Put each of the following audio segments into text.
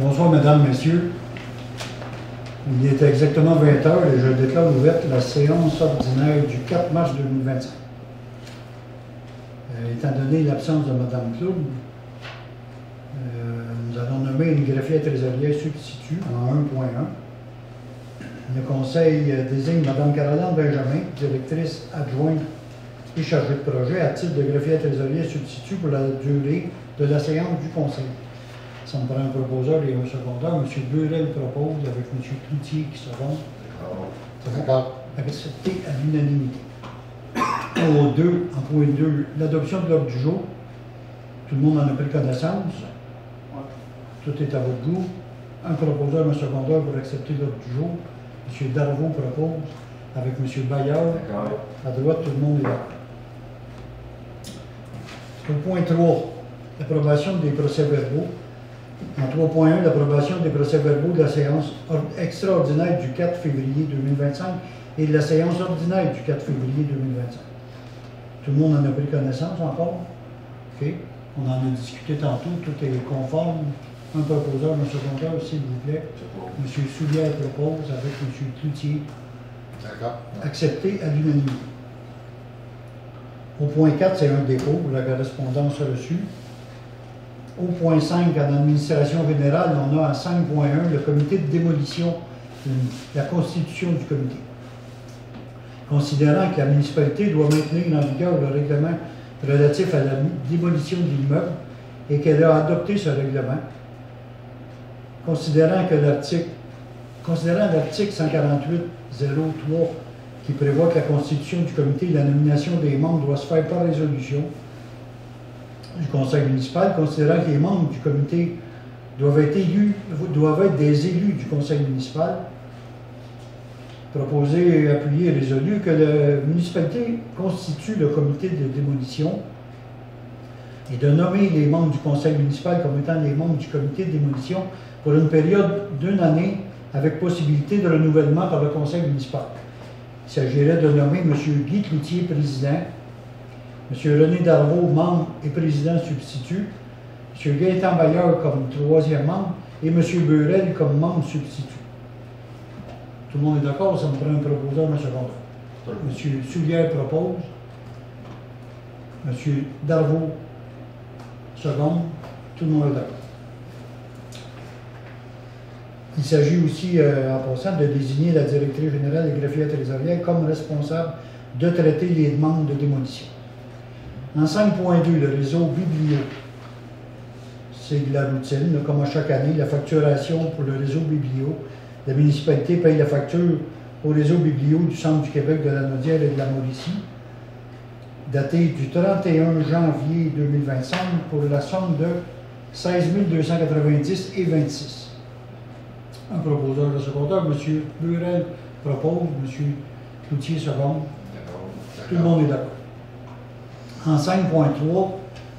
Bonsoir, mesdames, messieurs. Il est exactement 20 h et je déclare ouverte la séance ordinaire du 4 mars 2025. Étant donné l'absence de Mme Cloud, nous allons nommer une greffière trésorière substitut en 1.1. Le Conseil désigne Mme Caroline Benjamin, directrice adjointe et chargée de projet, à titre de greffière trésorière substitut pour la durée de la séance du Conseil. Ça me prend un proposeur et un secondaire. M. Burel propose avec M. Cloutier qui seconde. D'accord. Accepté à l'unanimité. En point 2, l'adoption de l'ordre du jour. Tout le monde en a pris connaissance. Tout est à votre goût. Un proposeur, un secondaire pour accepter l'ordre du jour. M. Darvaux propose avec M. Bayard. À droite, tout le monde est d'accord. Au point 3, l'approbation des procès-verbaux. En 3.1, l'approbation des procès-verbaux de la séance extraordinaire du 4 février 2025 et de la séance ordinaire du 4 février 2025. Tout le monde en a pris connaissance encore? OK. On en a discuté tantôt. Tout est conforme. Un proposeur, un secondaire, s'il vous plaît. M. Soulière propose avec M. Cloutier. D'accord. Accepté à l'unanimité. Au point 4, c'est un dépôt, la correspondance reçue. Au point 5, en administration générale, on a à 5.1 le comité de démolition, la constitution du comité. Considérant que la municipalité doit maintenir en vigueur le règlement relatif à la démolition de l'immeuble et qu'elle a adopté ce règlement, considérant l'article 148.03 qui prévoit que la constitution du comité et la nomination des membres doit se faire par résolution du conseil municipal, considérant que les membres du comité doivent être des élus du conseil municipal, proposé, appuyé et résolu que la municipalité constitue le comité de démolition et de nommer les membres du conseil municipal comme étant les membres du comité de démolition pour une période d'1 année avec possibilité de renouvellement par le conseil municipal. Il s'agirait de nommer M. Guy Cloutier, président, M. René Darvaux, membre et président substitut, M. Gaëtan Bayard comme 3e membre et M. Burel comme membre substitut. Tout le monde est d'accord? Ça me prend un proposeur, un secondaire. M. Soulière propose. M. Darvaux seconde. Tout le monde est d'accord. Il s'agit aussi, en passant, de désigner la directrice générale des greffières trésorières comme responsable de traiter les demandes de démolition. En 5.2, le réseau Biblio, c'est de la routine, comme à chaque année, la facturation pour le réseau Biblio. La municipalité paye la facture au réseau Biblio du Centre du Québec, de la Naudière et de la Mauricie, datée du 31 janvier 2025 pour la somme de 16 290 et 26. Un proposeur, le secondaire, M. Burel propose, M. Cloutier seconde. Tout le monde est d'accord. En 5.3,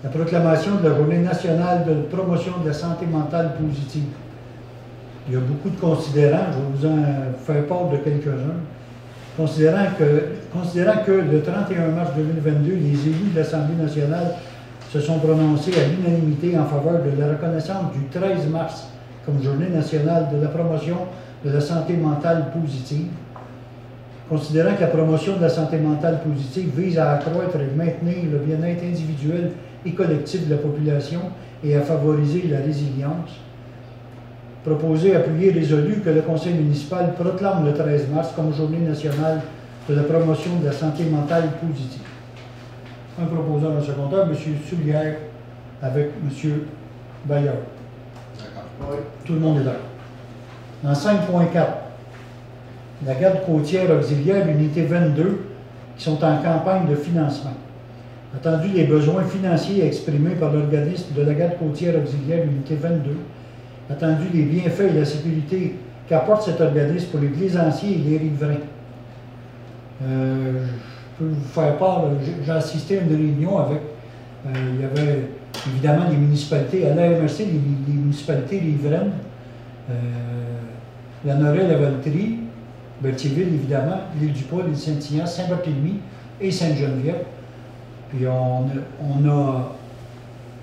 la proclamation de la Journée nationale de promotion de la santé mentale positive. Il y a beaucoup de considérants, je vais vous en faire part de quelques-uns. Considérant que le 31 mars 2022, les élus de l'Assemblée nationale se sont prononcés à l'unanimité en faveur de la reconnaissance du 13 mars comme Journée nationale de la promotion de la santé mentale positive. Considérant que la promotion de la santé mentale positive vise à accroître et maintenir le bien-être individuel et collectif de la population et à favoriser la résilience. Proposé, appuyé, résolu que le conseil municipal proclame le 13 mars comme Journée nationale de la promotion de la santé mentale positive. Un proposeur, un secondaire, M. Soulière avec M. Bayard. Oui. Tout le monde est d'accord. En 5.4, la garde côtière auxiliaire, l'unité 22, qui sont en campagne de financement. Attendu les besoins financiers exprimés par l'organisme de la garde côtière auxiliaire, l'unité 22, attendu les bienfaits et la sécurité qu'apporte cet organisme pour les plaisanciers et les riverains. Je peux vous faire part, j'ai assisté à une réunion avec, il y avait évidemment les municipalités, à l'AMRC, les municipalités riveraines, la Norée, la Valtrie, Berthierville évidemment, l'Île-du-Pas, l'île Saint-Ignace, Saint-Barthélemy et Sainte-Geneviève. Puis on a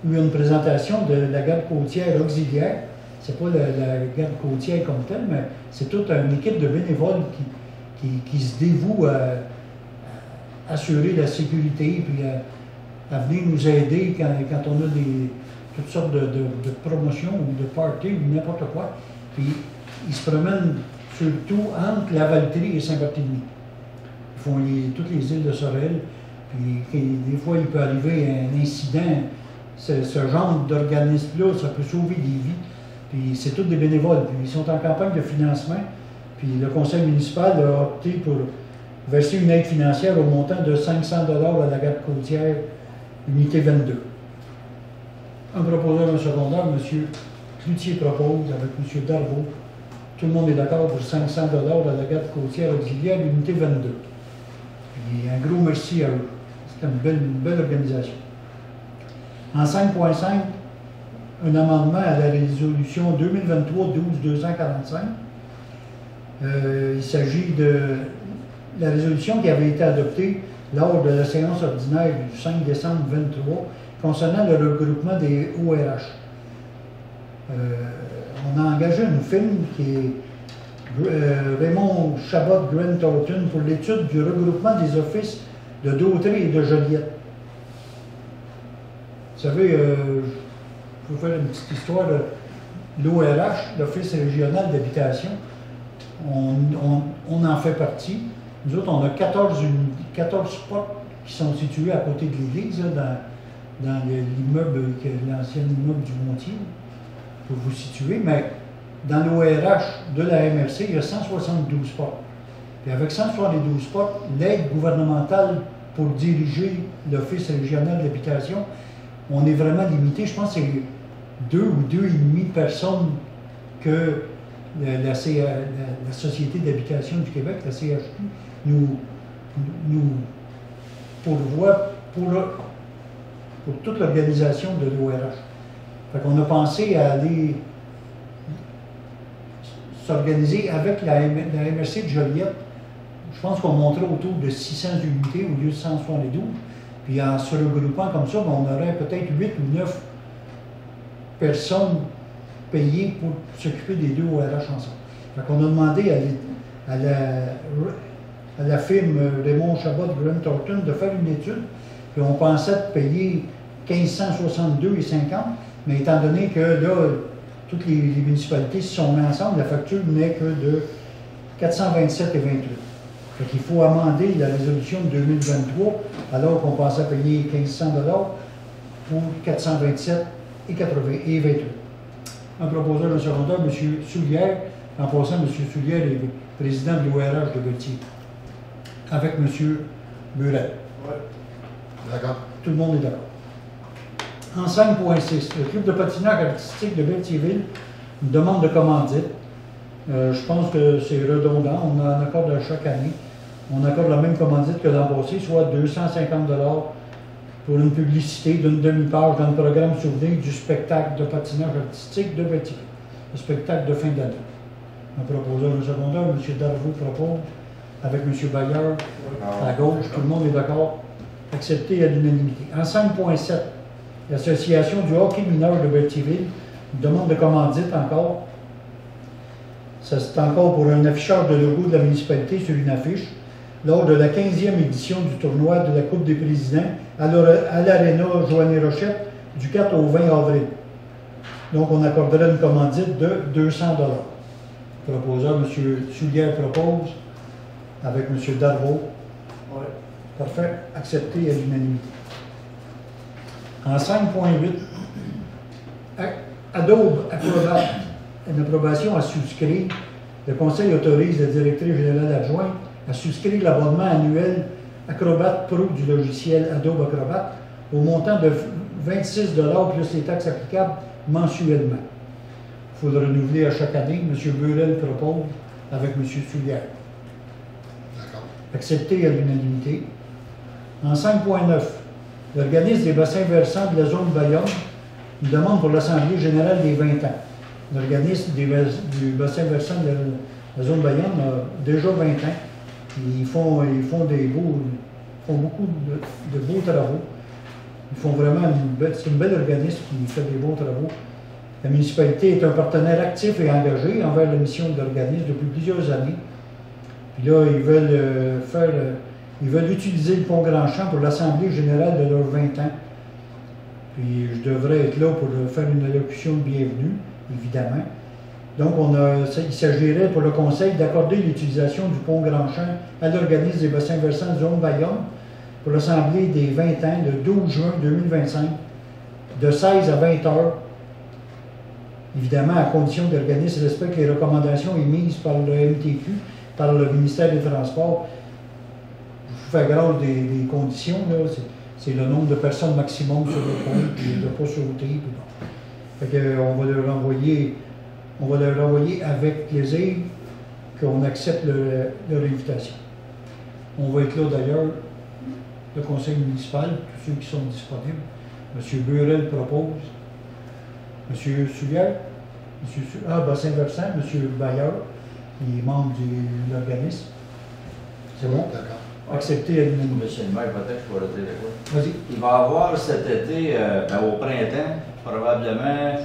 eu une présentation de la garde côtière auxiliaire c'est pas la garde côtière comme telle, mais c'est toute une équipe de bénévoles qui se dévoue à assurer la sécurité, puis à venir nous aider quand on a toutes sortes de promotions ou de parties ou n'importe quoi. Puis ils se promènent surtout entre la Valtrie et Saint-Barthélemy. Ils font toutes les îles de Sorel. Puis des fois, il peut arriver un incident. Ce genre d'organisme-là, ça peut sauver des vies. Puis c'est tous des bénévoles. Puis ils sont en campagne de financement. Puis le conseil municipal a opté pour verser une aide financière au montant de 500 $ à la garde côtière unité 22. Un proposeur, un secondaire, M. Cloutier propose avec M. Darvaux. Tout le monde est d'accord pour 500 $ à la garde côtière auxiliaire unité 22. Puis un gros merci à eux. C'est une belle organisation. En 5.5, un amendement à la résolution 2023-12-245. Il s'agit de la résolution qui avait été adoptée lors de la séance ordinaire du 5 décembre 2023 concernant le regroupement des ORH. On a engagé une firme qui est Raymond Chabot Grant Thornton pour l'étude du regroupement des offices de Dautrey et de Joliette. Vous savez, je vais vous faire une petite histoire de l'ORH, l'Office régional d'habitation. On en fait partie. Nous autres, on a 14 spots qui sont situés à côté de l'église, dans l'immeuble, l'ancien immeuble du Montier, pour vous situer. Mais dans l'ORH de la MRC, il y a 172 spots. Et avec 172 spots, l'aide gouvernementale pour diriger l'Office régional d'habitation, on est vraiment limité. Je pense que c'est 2 ou 2,5 personnes que la Société d'habitation du Québec, la CHQ, nous pourvoit pour toute l'organisation de l'ORH. Fait qu'on a pensé à aller s'organiser avec la MRC de Joliette. Je pense qu'on monterait autour de 600 unités au lieu de 172. Puis en se regroupant comme ça, on aurait peut-être 8 ou 9 personnes payées pour s'occuper des deux ORH ensemble. Fait qu'on a demandé à la firme Raymond Chabot Grant Thornton de faire une étude. Puis on pensait payer 1562,50, mais étant donné que là, toutes les municipalités se sont mises ensemble, la facture n'est que de 427,28. Fait qu'il faut amender la résolution de 2023, alors qu'on pensait payer 1500 $ pour 427,28. Un proposeur, un secondaire, M. Soulière. En passant, M. Soulière est président de l'ORH de Berthier, avec M. Burel. Oui. D'accord. Tout le monde est d'accord. En 5.6, le club de patinage artistique de Berthierville une demande de commandite. Je pense que c'est redondant, on en accorde à chaque année. On accorde la même commandite que l'an passé, soit 250 $ pour une publicité d'une demi-page dans le programme souvenir du spectacle de patinage artistique de Berthierville, le spectacle de fin d'année. Un proposeur, un secondaire, M. Darvaux propose, avec M. Bayard à gauche, tout le monde est d'accord, accepté à l'unanimité. En 5.7, l'Association du hockey mineur de Berthierville, demande de commandite encore. Ça, c'est encore pour un affichage de logo de la municipalité sur une affiche, lors de la 15e édition du tournoi de la Coupe des Présidents à l'Aréna Joanny Rochette du 4 au 20 avril. Donc, on accorderait une commandite de 200 $. Proposeur, M. Soulière propose, avec M. Darvaux. Oui. Parfait. Accepté à l'unanimité. En 5.8, Adobe approbate une approbation à souscrire. Le Conseil autorise la directrice générale adjointe à souscrire l'abonnement annuel Acrobat Pro du logiciel Adobe Acrobat au montant de 26 $ plus les taxes applicables mensuellement. Il faut le renouveler à chaque année. M. Burel propose avec M. Soulière. D'accord. Accepté à l'unanimité. En 5.9, l'organisme des bassins versants de la zone Bayonne une demande pour l'Assemblée générale des 20 ans. L'organisme du bassin versant de la zone Bayonne a déjà 20 ans. Ils font beaucoup de beaux travaux. Ils font vraiment c'est une belle organisme qui fait des bons travaux. La municipalité est un partenaire actif et engagé envers la mission de l'organisme depuis plusieurs années. Puis là, ils veulent utiliser le pont Grandchamp pour l'Assemblée générale de leurs 20 ans. Puis je devrais être là pour faire une allocution de bienvenue, évidemment. Donc, il s'agirait pour le Conseil d'accorder l'utilisation du pont Grandchamp à l'organisme des bassins versants de zone Bayonne pour l'Assemblée des 20 ans le 12 juin 2025, de 16 à 20 heures. Évidemment, à condition que l'organisme respecte les recommandations émises par le MTQ, par le ministère des Transports. Je vous fais grâce des conditions, là. C'est le nombre de personnes maximum sur le pont, puis de ne pas sauter. Fait que, on va leur envoyer avec plaisir qu'on accepte leur invitation. On va être là d'ailleurs, le conseil municipal, tous ceux qui sont disponibles. M. Burel propose. M. Soulière, Bassin Versant, M. Bayard, il est membre de l'organisme. C'est bon? D'accord. Accepté à l'unanimité. Monsieur le maire, peut-être que je pourrais dire quoi. Vas-y. Il va y avoir cet été, au printemps, probablement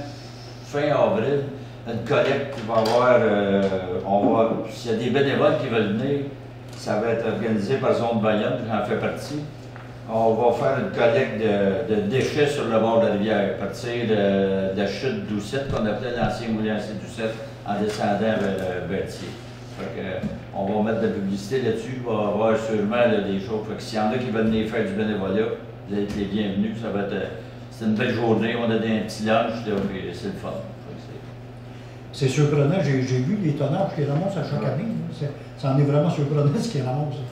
fin avril, une collecte qui va avoir. S'il y a des bénévoles qui veulent venir, ça va être organisé par Zone Bayonne, j'en fais partie. On va faire une collecte de déchets sur le bord de la rivière, à partir de la chute d'Oussette, qu'on appelait l'ancien moulin d'Oussette, en descendant vers Berthier. On va mettre de la publicité là-dessus, il va y avoir sûrement des choses. S'il y en a qui veulent venir faire du bénévolat, vous êtes les bienvenus. C'est une belle journée, on a des petits lunchs, c'est le fun. C'est surprenant, j'ai vu les tonnages qu'ils ramassent à chaque année. Ça en est vraiment surprenant ce qu'ils ramassent.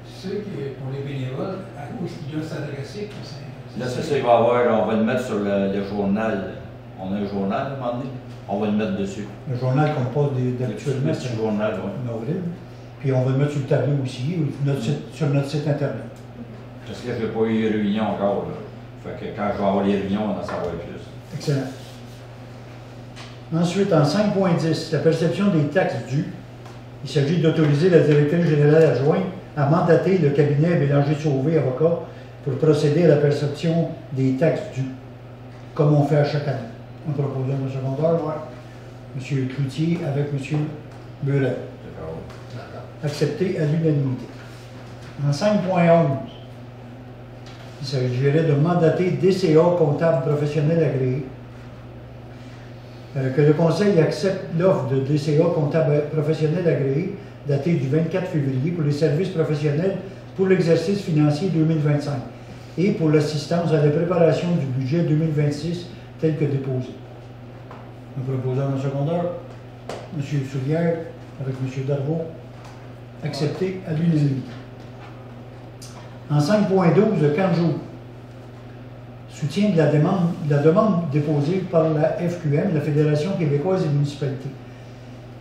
Tu sais que pour les bénévoles, à où est-ce qu'ils doivent s'adresser? Là, c'est ça, on va le mettre sur le journal. On a un journal à un moment donné, on va le mettre dessus. Le journal qu'on parle d'habituellement, c'est le journal, oui. Avril. Puis on va le mettre sur le tableau aussi, sur notre site internet. Parce que je n'ai pas eu de réunion encore. Là. Fait que quand je vais avoir les réunions, on en saura plus. Excellent. Ensuite, en 5.10, la perception des taxes dues. Il s'agit d'autoriser la directrice générale adjointe à mandater le cabinet Bélanger-Sauvé, avocat, pour procéder à la perception des taxes dues, comme on fait à chaque année. En proposant le secondaire, M. Cloutier avec M. Burel. D'accord. Accepté à l'unanimité. En 5.11, il s'agirait de mandater DCA comptable professionnel agréé. Que le Conseil accepte l'offre de DCA comptable professionnel agréé datée du 24 février pour les services professionnels pour l'exercice financier 2025 et pour l'assistance à la préparation du budget 2026 tel que déposé. Un proposant en secondaire, M. Soulière avec M. Darvaux, accepté à l'unanimité. En 5.12, le Canjo soutient de la demande déposée par la FQM, la Fédération québécoise des municipalités.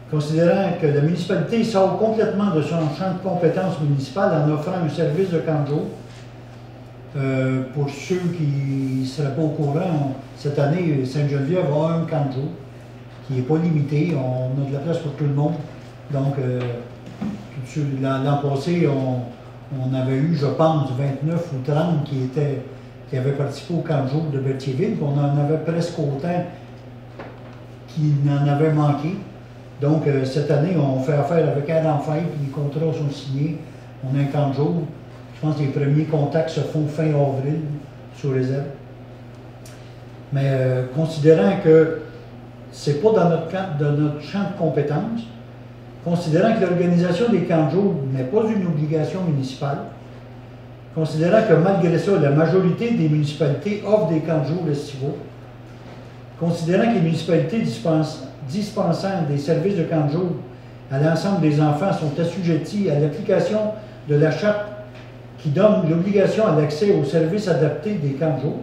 Considérant que la municipalité sort complètement de son champ de compétences municipales en offrant un service de canjo, pour ceux qui ne seraient pas au courant, cette année, Sainte-Geneviève a un canjo qui n'est pas limité, on a de la place pour tout le monde. Donc, l'an passé, on avait eu, je pense, 29 ou 30 qui avaient participé au camp de jour de Berthierville, qu'on en avait presque autant qui n'en avaient manqué. Donc, cette année, on fait affaire avec Adam Fay, puis les contrats sont signés. On a un camp de jour. Je pense que les premiers contacts se font fin avril, sous réserve. Mais considérant que ce n'est pas dans notre champ de compétences, considérant que l'organisation des camps de jour n'est pas une obligation municipale, considérant que malgré ça, la majorité des municipalités offrent des camps de jour estivaux, considérant que les municipalités dispensant des services de camp de jour à l'ensemble des enfants sont assujettis à l'application de la charte qui donne l'obligation à l'accès aux services adaptés des camps de jour,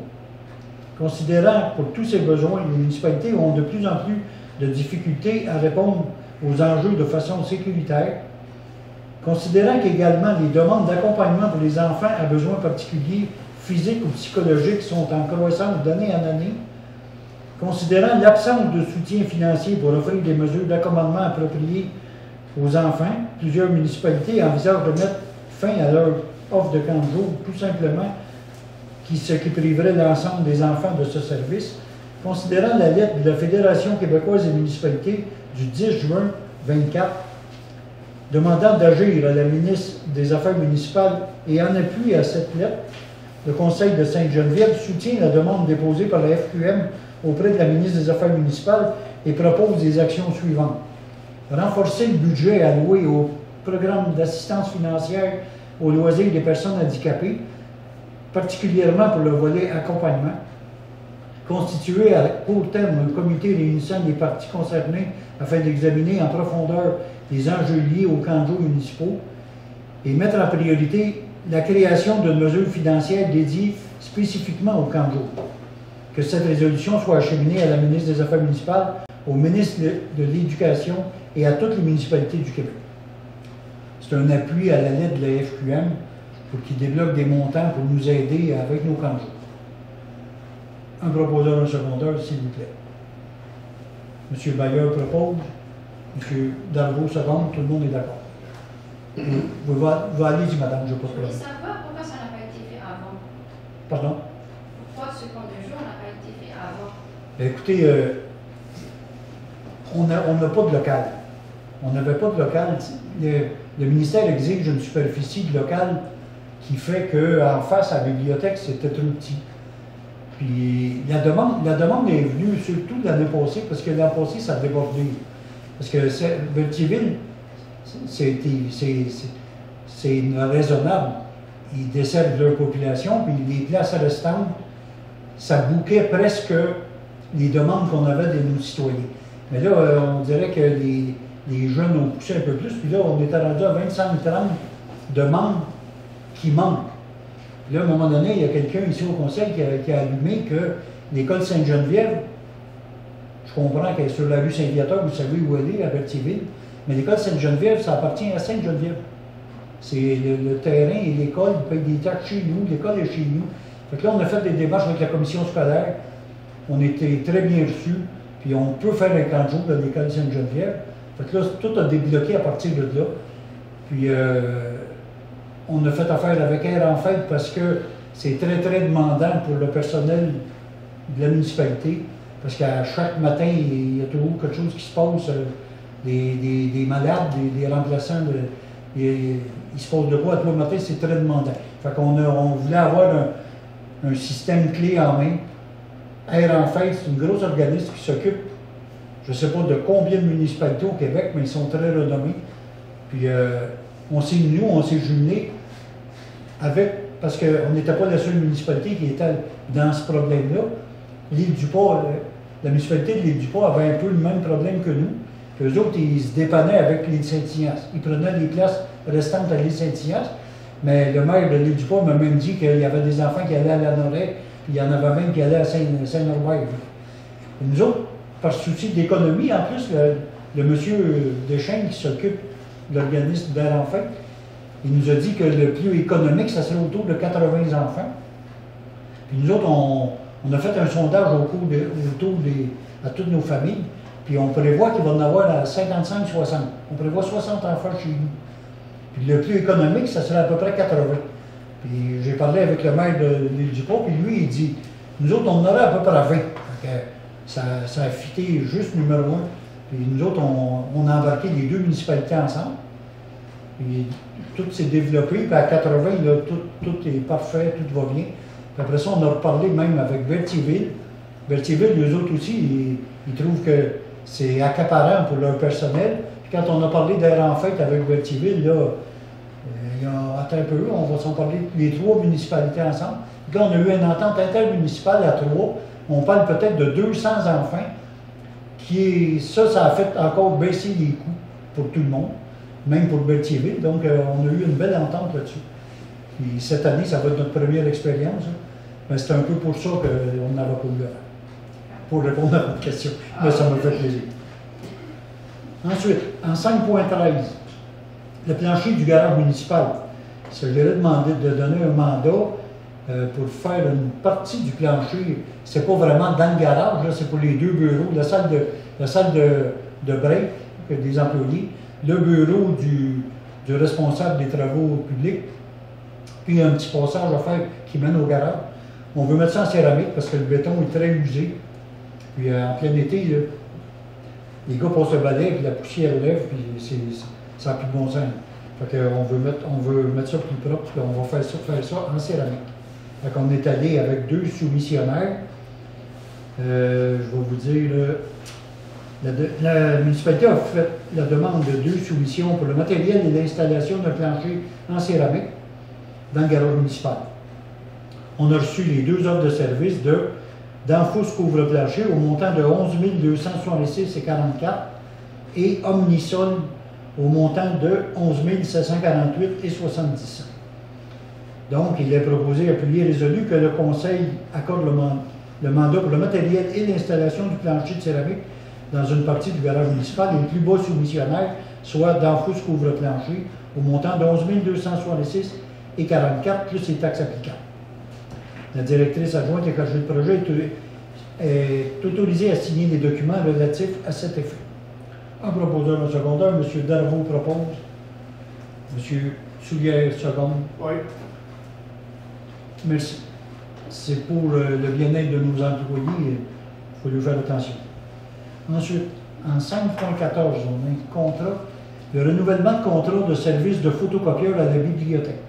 considérant pour tous ces besoins, les municipalités ont de plus en plus de difficultés à répondre aux enjeux de façon sécuritaire, considérant qu'également les demandes d'accompagnement pour les enfants à besoins particuliers physiques ou psychologiques sont en croissance d'année en année, considérant l'absence de soutien financier pour offrir des mesures d'accommodement appropriées aux enfants, plusieurs municipalités envisagent de mettre fin à leur offre de camp de jour, tout simplement, ce qui priverait l'ensemble des enfants de ce service, considérant la lettre de la Fédération québécoise des municipalités du 10 juin 24, demandant d'agir à la ministre des Affaires municipales et en appui à cette lettre, le Conseil de Sainte-Geneviève soutient la demande déposée par la FQM auprès de la ministre des Affaires municipales et propose des actions suivantes. Renforcer le budget alloué au programme d'assistance financière aux loisirs des personnes handicapées, particulièrement pour le volet accompagnement. Constituer à court terme un comité réunissant les parties concernées afin d'examiner en profondeur les enjeux liés aux camps de jour municipaux et mettre en priorité la création d'une mesure financière dédiée spécifiquement aux camps de jour. Que cette résolution soit acheminée à la ministre des Affaires municipales, au ministre de l'Éducation et à toutes les municipalités du Québec. C'est un appui à la lettre de la FQM pour qu'ils débloquent des montants pour nous aider avec nos camps de jour. Un proposeur, un secondeur, s'il vous plaît. M. Bayer propose, M. Darvaux seconde, tout le monde est d'accord. Vous allez-y, madame, je ne pas Je voulais savoir pourquoi ça n'a pas été fait avant. Pardon? Pourquoi ce camp de jour n'a pas été fait avant? Écoutez, on n'a pas de local. On n'avait pas de local. Le ministère exige une superficie de local qui fait qu'en face à la bibliothèque, c'était trop petit. Puis la demande est venue surtout l'année passée, parce que l'année passée, ça a débordé. Parce que Berthierville, c'est raisonnable. Ils desservent leur population, puis les places restantes, ça bouquait presque les demandes qu'on avait de nos citoyens. Mais là, on dirait que les jeunes ont poussé un peu plus, puis là, on était rendu à 25-30 demandes qui manquent. Là, à un moment donné, il y a quelqu'un ici au conseil qui a allumé que l'école Sainte-Geneviève, je comprends qu'elle est sur la rue Saint-Viateur, vous savez où elle est, à Berthierville, mais l'école Sainte-Geneviève, ça appartient à Sainte-Geneviève. C'est le terrain et l'école payent des taxes chez nous, l'école est chez nous. Fait que là, on a fait des démarches avec la commission scolaire, on était très bien reçus, puis on peut faire un camp de jour de l'école Sainte-Geneviève. Fait que là, tout a débloqué à partir de là. Puis, on a fait affaire avec Air en Fête parce que c'est très, très demandant pour le personnel de la municipalité. Parce qu'à chaque matin, il y a toujours quelque chose qui se passe. Des malades, des remplaçants, il se passe de quoi à tous les matins, c'est très demandant. Fait qu'on on voulait avoir un système clé en main. Air en Fête, c'est une grosse organisme qui s'occupe, je ne sais pas de combien de municipalités au Québec, mais ils sont très renommés. Puis on s'est jumelés avec, parce qu'on n'était pas la seule municipalité qui était dans ce problème-là. L'Île-du-Pas, la municipalité de l'Île-du-Pas avait un peu le même problème que nous. Puis eux autres, ils se dépannaient avec l'île Saint-Ignace. Ils prenaient les places restantes à l'île Saint-Ignace, mais le maire de l'Île-du-Pas m'a même dit qu'il y avait des enfants qui allaient à la Noret, puis il y en avait même qui allaient à Saint-Norbert. Nous autres, par souci d'économie, en plus, le monsieur Deschênes qui s'occupe de l'organisme d'Air en Fête, il nous a dit que le plus économique, ça serait autour de 80 enfants. Puis nous autres, on a fait un sondage à toutes nos familles, puis on prévoit qu'il va en avoir à 55-60. On prévoit 60 enfants chez nous. Puis le plus économique, ça serait à peu près 80. Puis j'ai parlé avec le maire de l'Île-du-Pas, puis lui, il dit, nous autres, on en aurait à peu près 20. Ça a fité juste numéro 1. Puis nous autres, on a embarqué les deux municipalités ensemble. Puis tout s'est développé. Puis à 80, là, tout est parfait, tout va bien. Puis après ça, on a reparlé même avec Berthierville. Berthierville, eux autres aussi, ils trouvent que c'est accaparant pour leur personnel. Puis quand on a parlé d'Air en Fête avec Berthierville, là, attends un peu, on va s'en parler les trois municipalités ensemble. Puis là, on a eu une entente intermunicipale à 3. On parle peut-être de 200 enfants. Ça a fait encore baisser les coûts pour tout le monde, même pour Berthierville. Donc, on a eu une belle entente là-dessus. Puis cette année, ça va être notre première expérience. Hein. Mais c'est un peu pour ça qu'on n'avait pas eu avant. Pour répondre à votre question. Mais ça me fait plaisir. Ensuite, en 5.13, le plancher du garage municipal. Il s'agirait de donner un mandat pour faire une partie du plancher. C'est pas vraiment dans le garage, là, c'est pour les deux bureaux, la salle de break des employés, le bureau du responsable des travaux publics, puis un petit passage à faire qui mène au garage. On veut mettre ça en céramique parce que le béton est très usé. Puis en plein été, là, les gars passent le balai, puis la poussière lève, puis ça n'a plus de bon sens. Fait qu'on veut mettre ça plus propre, puis on va faire ça en céramique. Fait qu'on est allé avec 2 soumissionnaires. Je vais vous dire, la municipalité a fait la demande de 2 soumissions pour le matériel et l'installation d'un plancher en céramique dans le garage municipal. On a reçu les 2 offres de service d'Enfousse couvre-plancher au montant de 11 266,44 et Omnisol au montant de 11 748,70. Donc, il est proposé, appuyé et résolu que le Conseil accorde le mandat pour le matériel et l'installation du plancher de céramique dans une partie du garage municipal et le plus bas soumissionnaire soit d'Enfousse couvre-plancher au montant de 11 266,44 plus les taxes applicables. La directrice adjointe et chargée de projet est autorisée à signer les documents relatifs à cet effet. En proposeur en secondaire, M. Darvaux propose, M. Soulière seconde. Oui. Merci. C'est pour le bien-être de nos employés, il faut lui faire attention. Ensuite, en 5.14, on a un contrat, le renouvellement de contrat de service de photocopieur à la bibliothèque.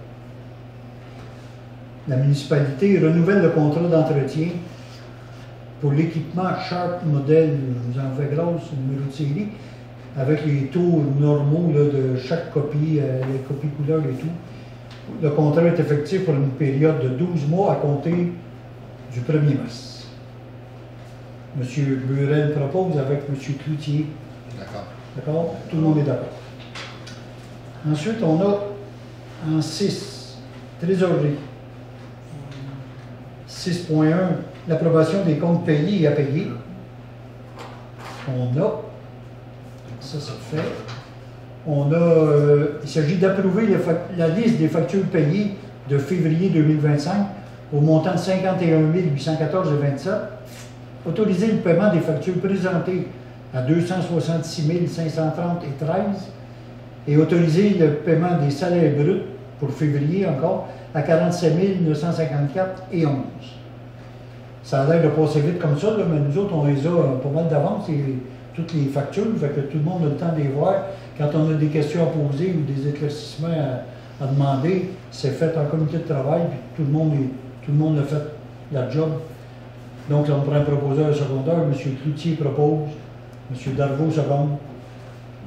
La municipalité renouvelle le contrat d'entretien pour l'équipement Sharp modèle, je vous en fais grâce, numéro de série, avec les taux normaux là, de chaque copie, les copies couleurs et tout. Le contrat est effectif pour une période de 12 mois à compter du 1er mars. M. Burel propose avec M. Cloutier. D'accord. D'accord? Tout le monde est d'accord. Ensuite, on a en 6, trésorerie. 6.1, l'approbation des comptes payés et à payer. On a, ça c'est fait. On a, il s'agit d'approuver la liste des factures payées de février 2025 au montant de 51 814,27. Autoriser le paiement des factures présentées à 266 530,13 et autoriser le paiement des salaires bruts pour février encore à 47 954,11. Ça a l'air de passer vite comme ça, là, mais nous autres, on les a pas mal d'avance, toutes les factures, fait que tout le monde a le temps de les voir. Quand on a des questions à poser ou des éclaircissements à demander, c'est fait en comité de travail, puis tout le monde a fait la job. Donc, là, on prend un proposeur secondaire, M. Cloutier propose, M. Darvaux seconde.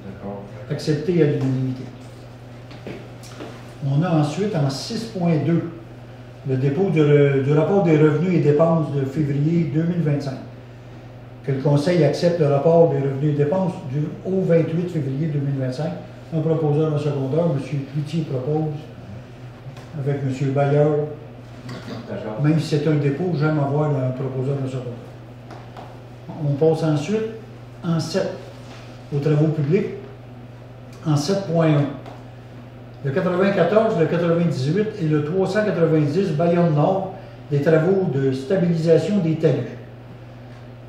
D'accord. Accepté à l'unanimité. On a ensuite, en 6.2, le dépôt du rapport des revenus et dépenses de février 2025. Que le Conseil accepte le rapport des revenus et dépenses au 28 février 2025. Un proposeur en secondaire, M. Cloutier propose, avec M. Bailleur. D'accord. Même si c'est un dépôt, j'aime avoir un proposeur en secondaire. On passe ensuite en 7, aux travaux publics, en 7.1. Le 94, le 98 et le 390 Bayonne Nord, des travaux de stabilisation des talus.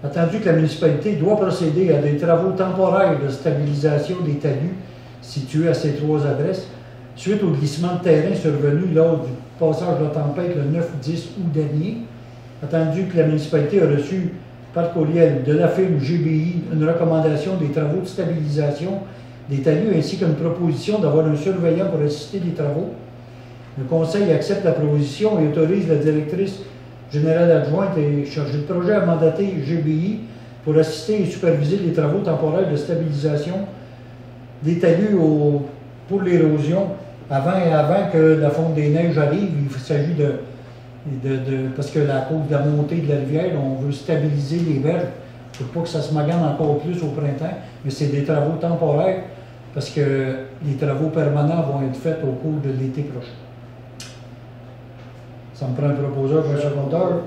Attendu que la municipalité doit procéder à des travaux temporaires de stabilisation des talus situés à ces 3 adresses, suite au glissement de terrain survenu lors du passage de la tempête le 9-10 août dernier, attendu que la municipalité a reçu par courriel de la firme GBI une recommandation des travaux de stabilisation des talus ainsi qu'une proposition d'avoir un surveillant pour assister les travaux. Le Conseil accepte la proposition et autorise la directrice générale adjointe et chargée de projet à mandater GBI pour assister et superviser les travaux temporaires de stabilisation des talus pour l'érosion avant que la fonte des neiges arrive. Il s'agit parce que à cause de la montée de la rivière, on veut stabiliser les berges pour pas que ça se magane encore plus au printemps, mais c'est des travaux temporaires parce que les travaux permanents vont être faits au cours de l'été prochain. Ça me prend un proposeur pour un secondaire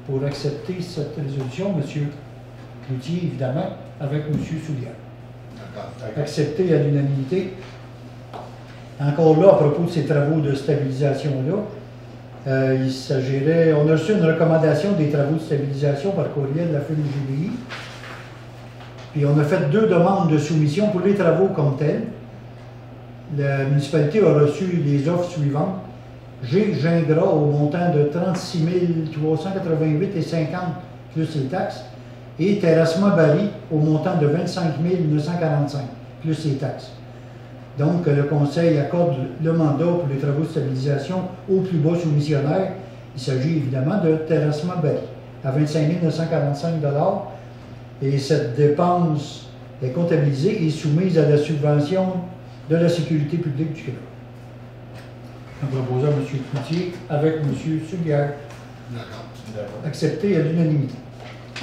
pour accepter cette résolution, M. Cloutier, évidemment, avec M. Soulière. D'accord. Accepté à l'unanimité. Encore là, à propos de ces travaux de stabilisation-là, il s'agirait, on a reçu une recommandation des travaux de stabilisation par courriel de la firme GBI. Puis on a fait 2 demandes de soumission pour les travaux comme tels. La municipalité a reçu les offres suivantes. G. Gingras au montant de 36 388,50 plus les taxes. et terrassement Barry au montant de 25 945, plus les taxes. Donc, le Conseil accorde le mandat pour les travaux de stabilisation au plus bas soumissionnaire. Il s'agit évidemment de terrassement Barry, à 25 945 $, et cette dépense est comptabilisée et soumise à la subvention de la sécurité publique du Québec. Un proposeur, M. Cloutier, avec M. Subière. D'accord. Accepté à l'unanimité.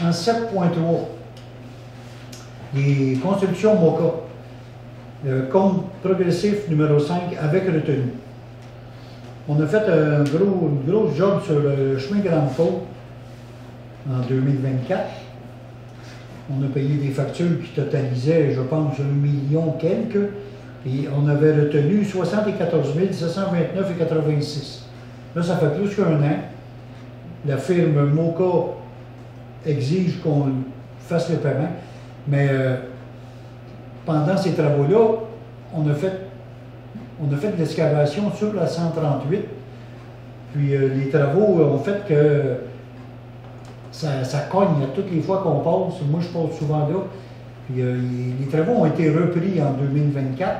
En 7.3, les constructions MOCA, le compte progressif numéro 5 avec retenue. On a fait un gros job sur le chemin Grande-Côte en 2024. On a payé des factures qui totalisaient, je pense, 1 million quelques, et on avait retenu 74 729,86. Là, ça fait plus qu'un an. La firme MOCA exige qu'on fasse le paiement, mais pendant ces travaux-là, on a fait de l'excavation sur la 138, puis les travaux ont fait que ça cogne à toutes les fois qu'on passe. Moi, je passe souvent là. Puis les travaux ont été repris en 2024.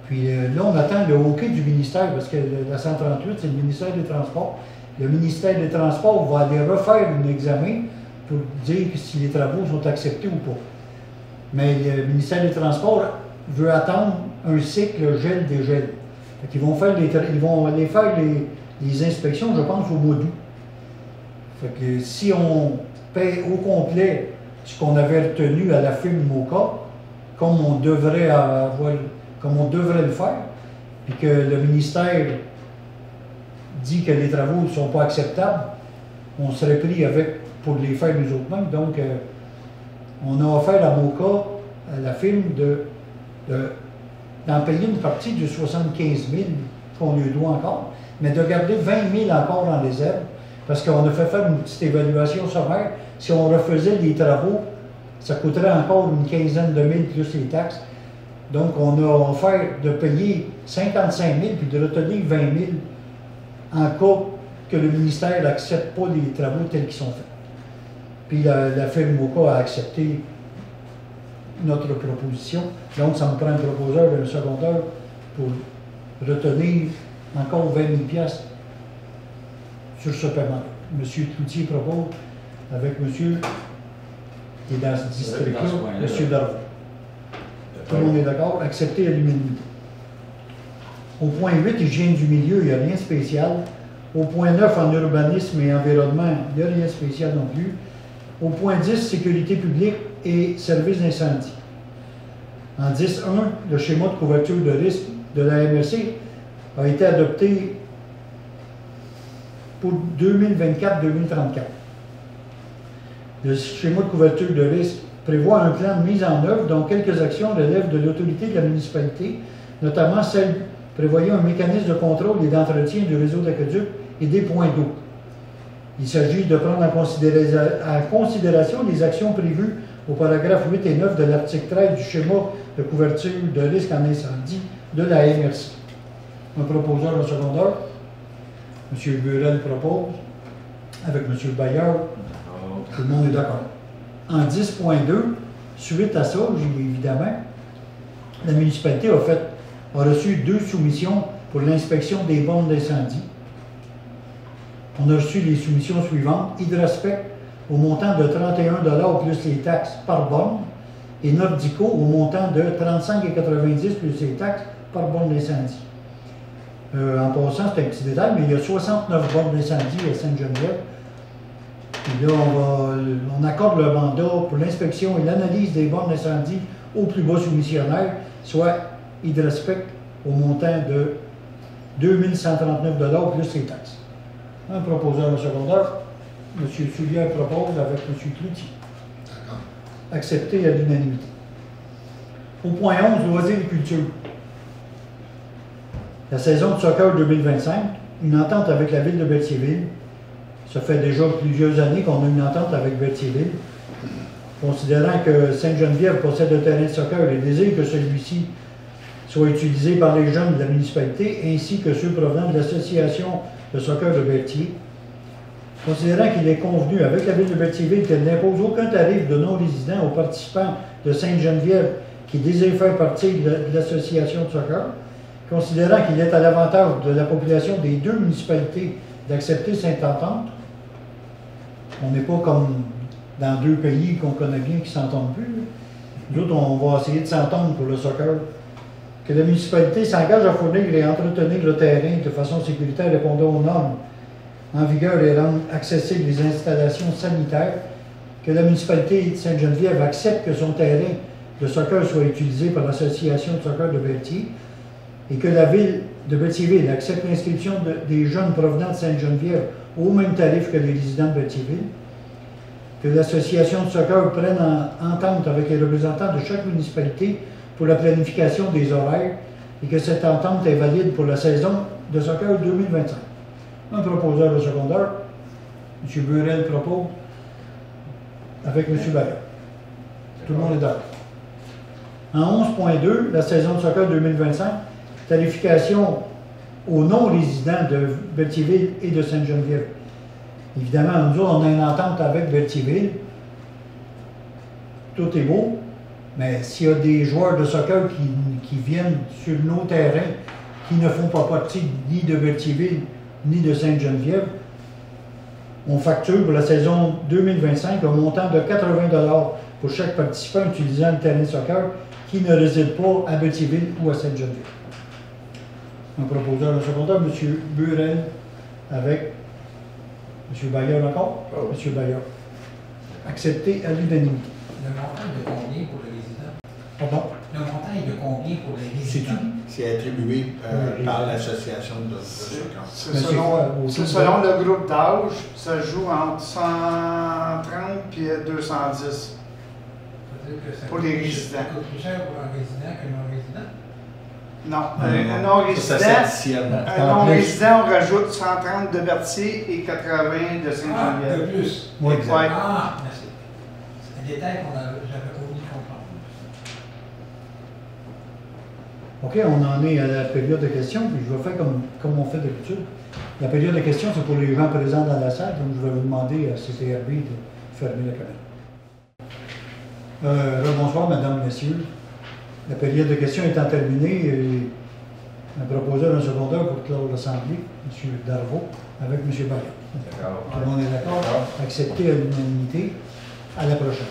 Puis là, on attend le OK du ministère, parce que la 138, c'est le ministère des Transports. Le ministère des Transports va aller refaire un examen pour dire si les travaux sont acceptés ou pas. Mais le ministère des Transports veut attendre un cycle gel-dégel. Ils vont aller faire les inspections, je pense, au mois d'août. Fait que si on paie au complet ce qu'on avait retenu à la firme MOCA, comme on devrait le faire, puis que le ministère dit que les travaux ne sont pas acceptables, on serait pris pour les faire nous autres mêmes. Donc, on a offert à MOCA, à la firme, d'en payer une partie de 75 000 qu'on lui doit encore, mais de garder 20 000 encore en réserve, parce qu'on a fait faire une petite évaluation sommaire. Si on refaisait les travaux, ça coûterait encore une quinzaine de mille plus les taxes. Donc, on a offert de payer 55 000 puis de retenir 20 000 en cas que le ministère n'accepte pas les travaux tels qu'ils sont faits. Puis la firme MOCA a accepté notre proposition. Donc, ça me prend un proposeur et un secondeur pour retenir encore 20 000 $ sur ce paiement. M. Cloutier propose avec M. qui est dans ce district-là, M. Darvaux. Tout le monde est d'accord? Accepté à l'unanimité. Au point 8, hygiène du milieu, il n'y a rien de spécial. Au point 9, en urbanisme et environnement, il n'y a rien de spécial non plus. Au point 10, sécurité publique et services d'incendie. En 10.1, le schéma de couverture de risque de la MRC a été adopté pour 2024-2034. Le schéma de couverture de risque prévoit un plan de mise en œuvre dont quelques actions relèvent de l'autorité de la municipalité, notamment celle prévoyant un mécanisme de contrôle et d'entretien du réseau d'aqueduc et des points d'eau. Il s'agit de prendre en considération les actions prévues au paragraphe 8 et 9 de l'article 13 du schéma de couverture de risque en incendie de la MRC. Un proposeur, un secondeur. M. Burel propose, avec M. Bayard. Tout le monde est d'accord. En 10.2, suite à ça, évidemment, la municipalité a reçu 2 soumissions pour l'inspection des bornes d'incendie. On a reçu les soumissions suivantes. Hydraspec au montant de 31 $ plus les taxes par borne et Nordico au montant de 35,90 plus les taxes par borne d'incendie. En passant, c'est un petit détail, mais il y a 69 bornes d'incendie à Sainte-Geneviève. Et là, on accorde le mandat pour l'inspection et l'analyse des bornes d'incendie au plus bas soumissionnaire, soit Hydraspec au montant de 2 139 $ plus les taxes. Un proposeur, un secondaire. M. Soulière propose avec M. Cloutier. D'accord. Accepté à l'unanimité. Au point 11, loisirs et culture. La saison de soccer 2025, une entente avec la ville de Berthierville. Ça fait déjà plusieurs années qu'on a une entente avec Berthierville. Considérant que Sainte-Geneviève possède un terrain de soccer et désire que celui-ci soit utilisé par les jeunes de la municipalité ainsi que ceux provenant de l'association de soccer de Berthier, Considérant qu'il est convenu avec la Ville de Berthierville qu'elle n'impose aucun tarif de non-résident aux participants de Sainte-Geneviève qui désirent faire partie de l'association de soccer, considérant qu'il est à l'avantage de la population des deux municipalités d'accepter cette entente, on n'est pas comme dans deux pays qu'on connaît bien qui ne s'entendent plus. Nous autres, on va essayer de s'entendre pour le soccer. Que la municipalité s'engage à fournir et entretenir le terrain de façon sécuritaire répondant aux normes en vigueur et rendre accessibles les installations sanitaires. Que la municipalité de Sainte-Geneviève accepte que son terrain de soccer soit utilisé par l'association de soccer de Berthier et que la Ville de Berthierville accepte l'inscription des jeunes provenant de Sainte-Geneviève au même tarif que les résidents de Berthierville. Que l'association de soccer prenne en entente avec les représentants de chaque municipalité pour la planification des horaires et que cette entente est valide pour la saison de soccer 2025. Un proposeur de secondaire, M. Burel propose, avec M. Bayard. Tout le monde est d'accord. En 11.2, la saison de soccer 2025, tarification aux non-résidents de Berthierville et de Sainte-Geneviève. Évidemment, nous autres, on a une entente avec Berthierville. Tout est beau, mais s'il y a des joueurs de soccer qui viennent sur nos terrains, qui ne font pas partie ni de Berthierville ni de Sainte-Geneviève, on facture pour la saison 2025 un montant de 80 $ pour chaque participant utilisant le terrain de soccer qui ne réside pas à Berthierville ou à Sainte-Geneviève. Un proposeur de secondaire, M. Burel, avec M. Bayard encore? Oh. M. Bayard. Accepté à l'unanimité. Le montant est de combien pour le résident? Pardon? Le montant est de combien pour les résidents? C'est attribué par l'association de soccer. C'est Mais selon, selon le groupe d'âge, ça joue entre 130 et 210. C'est-à-dire que ça Pour coûte les plus- résidents. Ça coûte plus cher pour un résident qu'un non-résident? Non, Ça un non-résident, s'additionne. un non-résident, on rajoute 130 de Berthier et 80 de Ah, de Sainte-Geneviève. plus. Oui, exact. Ah, merci. C'est un détail j'avais oublié de comprendre. OK, on en est à la période de questions, puis je vais faire comme on fait d'habitude. La période de questions, c'est pour les gens présents dans la salle, donc je vais vous demander à CTRB de fermer la caméra. Bonsoir, mesdames, messieurs. La période de questions étant terminée, un proposeur d'un secondaire pour clore l'Assemblée, M. Darvaux, avec M. Bayard. D'accord. Tout le monde est d'accord? Accepté à l'unanimité. À la prochaine.